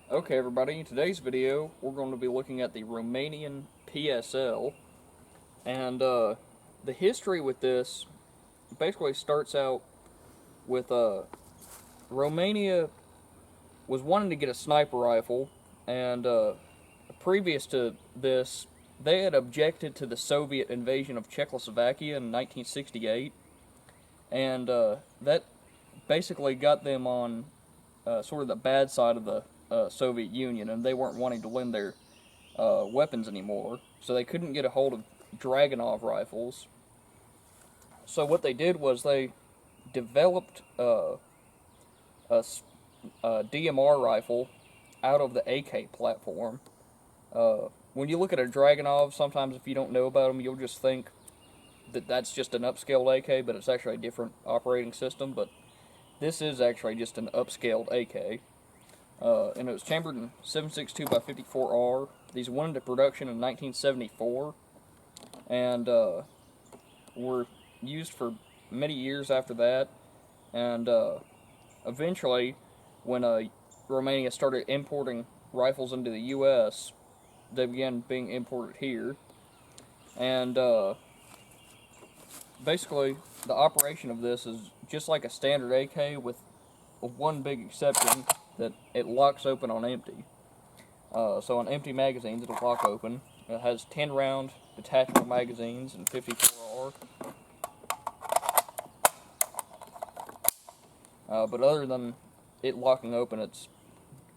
Okay everybody, in today's video we're going to be looking at the Romanian PSL, and the history with this basically starts out with Romania was wanting to get a sniper rifle, and previous to this they had objected to the Soviet invasion of Czechoslovakia in 1968, and that basically got them on sort of the bad side of the Soviet Union, and they weren't wanting to lend their weapons anymore, so they couldn't get a hold of Dragunov rifles. So what they did was they developed a DMR rifle out of the AK platform. When you look at a Dragunov, sometimes if you don't know about them, you'll just think that that's just an upscaled AK, but it's actually a different operating system. But this is actually just an upscaled AK. And it was chambered in 7.62x54R. These went into production in 1974, and were used for many years after that. And eventually, when Romania started importing rifles into the U.S., they began being imported here. And basically, the operation of this is just like a standard AK, with one big exception, that it locks open on empty. So on empty magazines, it'll lock open. It has 10-round detachable magazines and 54R. But other than it locking open, it's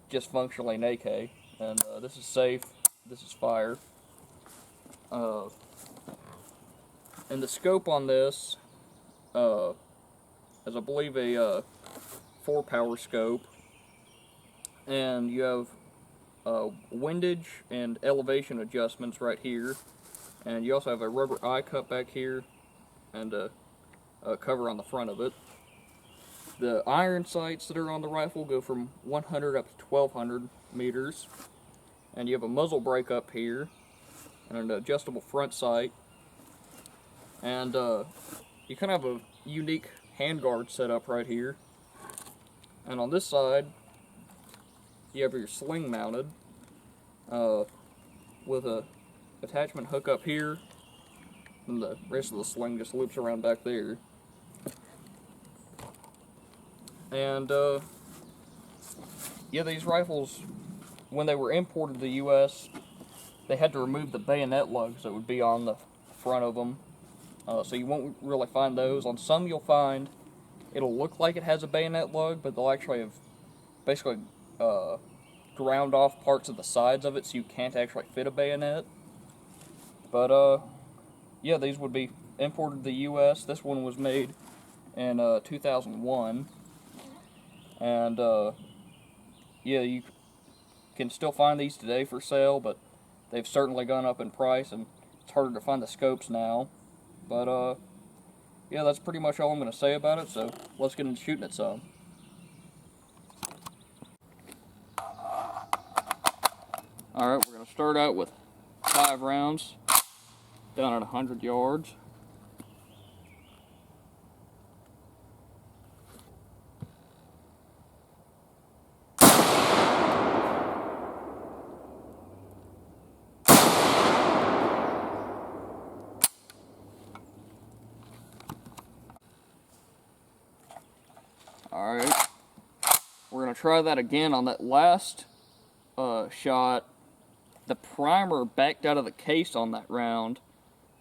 just functionally an AK. And this is safe. This is fire. And the scope on this is, I believe, a 4-power scope. And you have windage and elevation adjustments right here, and you also have a rubber eye cup back here and a cover on the front of it. The iron sights that are on the rifle go from 100 up to 1200 meters, and you have a muzzle brake up here and an adjustable front sight, and you kind of have a unique handguard setup right here. And on this side you have your sling mounted with a attachment hook up here, and the rest of the sling just loops around back there. And yeah, these rifles, when they were imported to the U.S., they had to remove the bayonet lugs that would be on the front of them, so you won't really find those. On some you'll find it'll look like it has a bayonet lug, but they'll actually have basically ground off parts of the sides of it, so you can't actually fit a bayonet. But yeah, these would be imported to the U.S. This one was made in 2001, and yeah, you can still find these today for sale, but they've certainly gone up in price, and it's harder to find the scopes now. But yeah, that's pretty much all I'm going to say about it, so let's get into shooting it some. Alright, we're going to start out with 5 rounds down at 100 yards. Alright, we're going to try that again on that last shot. The primer backed out of the case on that round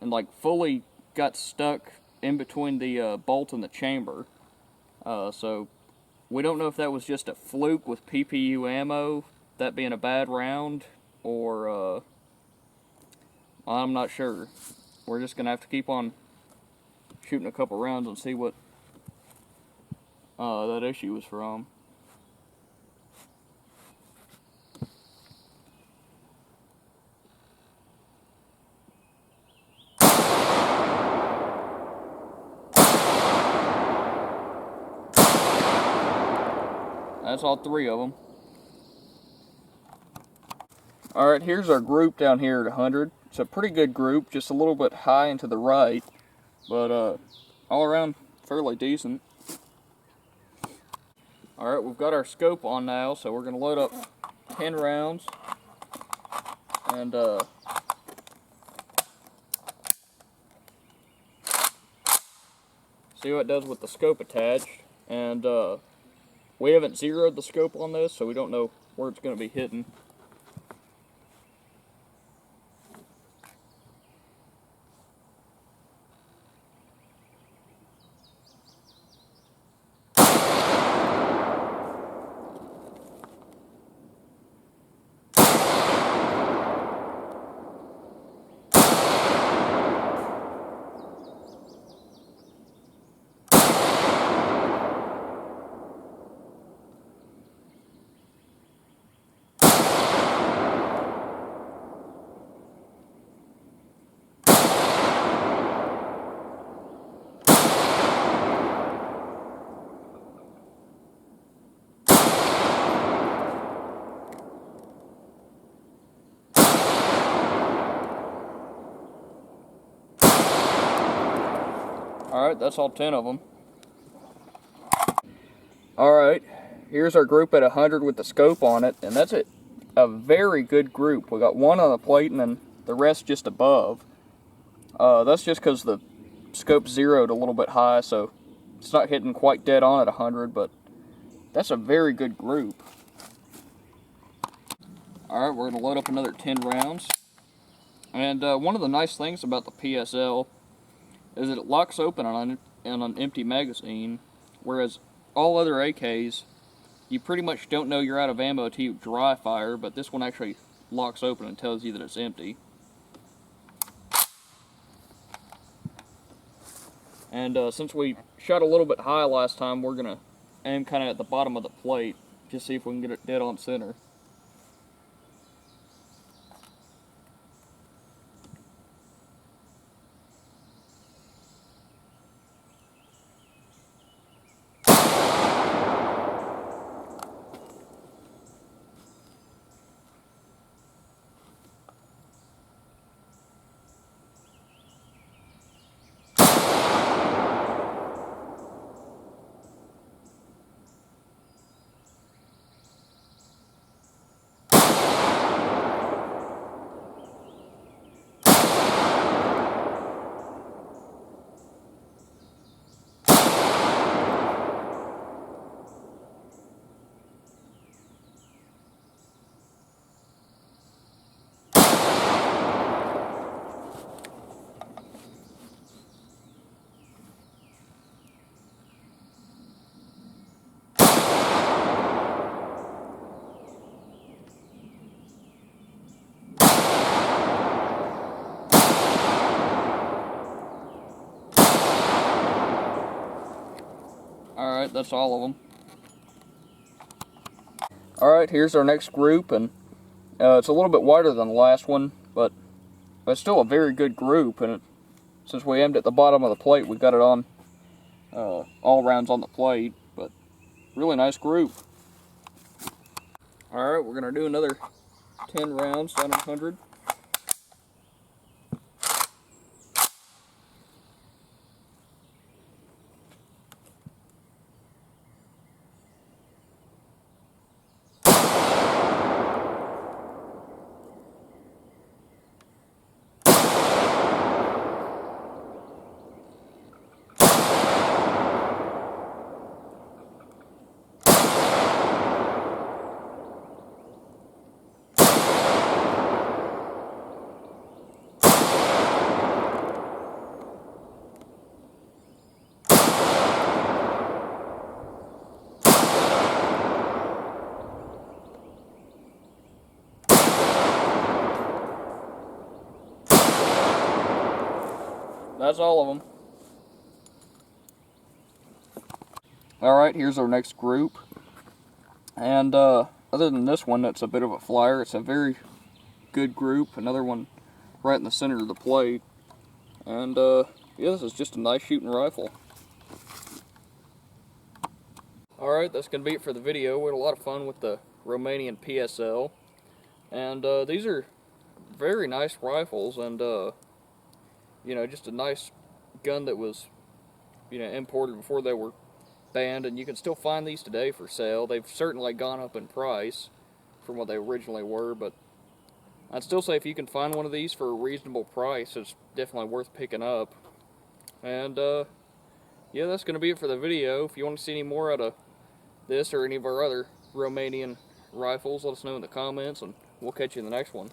and like fully got stuck in between the bolt and the chamber. So we don't know if that was just a fluke with PPU ammo, that being a bad round, or I'm not sure. We're just going to have to keep on shooting a couple rounds and see what that issue was from. That's all 3 of them. Alright, here's our group down here at 100. It's a pretty good group, just a little bit high and to the right, but all around fairly decent. Alright, we've got our scope on now, so we're going to load up 10 rounds, and see what it does with the scope attached. And we haven't zeroed the scope on this, so we don't know where it's going to be hitting. Alright, that's all 10 of them. Alright, here's our group at 100 with the scope on it, and that's a very good group. We got one on the plate and then the rest just above. That's just because the scope zeroed a little bit high, so it's not hitting quite dead on at 100, but that's a very good group. Alright, we're going to load up another 10 rounds. And one of the nice things about the PSL is that it locks open on an empty magazine, whereas all other AKs, you pretty much don't know you're out of ammo until you dry fire, but this one actually locks open and tells you that it's empty. And since we shot a little bit high last time, we're going to aim kind of at the bottom of the plate, just see if we can get it dead on center. Alright, that's all of them. Alright, here's our next group, and it's a little bit wider than the last one, but it's still a very good group, and since we aimed at the bottom of the plate, we got it on all rounds on the plate, but really nice group. Alright, we're going to do another 10 rounds down 100. That's all of them. Alright, here's our next group. And other than this one, that's a bit of a flyer. It's a very good group. Another one right in the center of the plate. And yeah, this is just a nice shooting rifle. Alright, that's going to be it for the video. We had a lot of fun with the Romanian PSL. And these are very nice rifles, and you know, just a nice gun that was, you know, imported before they were banned, and you can still find these today for sale. They've certainly gone up in price from what they originally were, but I'd still say if you can find one of these for a reasonable price, it's definitely worth picking up. And, yeah, that's going to be it for the video. If you want to see any more out of this or any of our other Romanian rifles, let us know in the comments, and we'll catch you in the next one.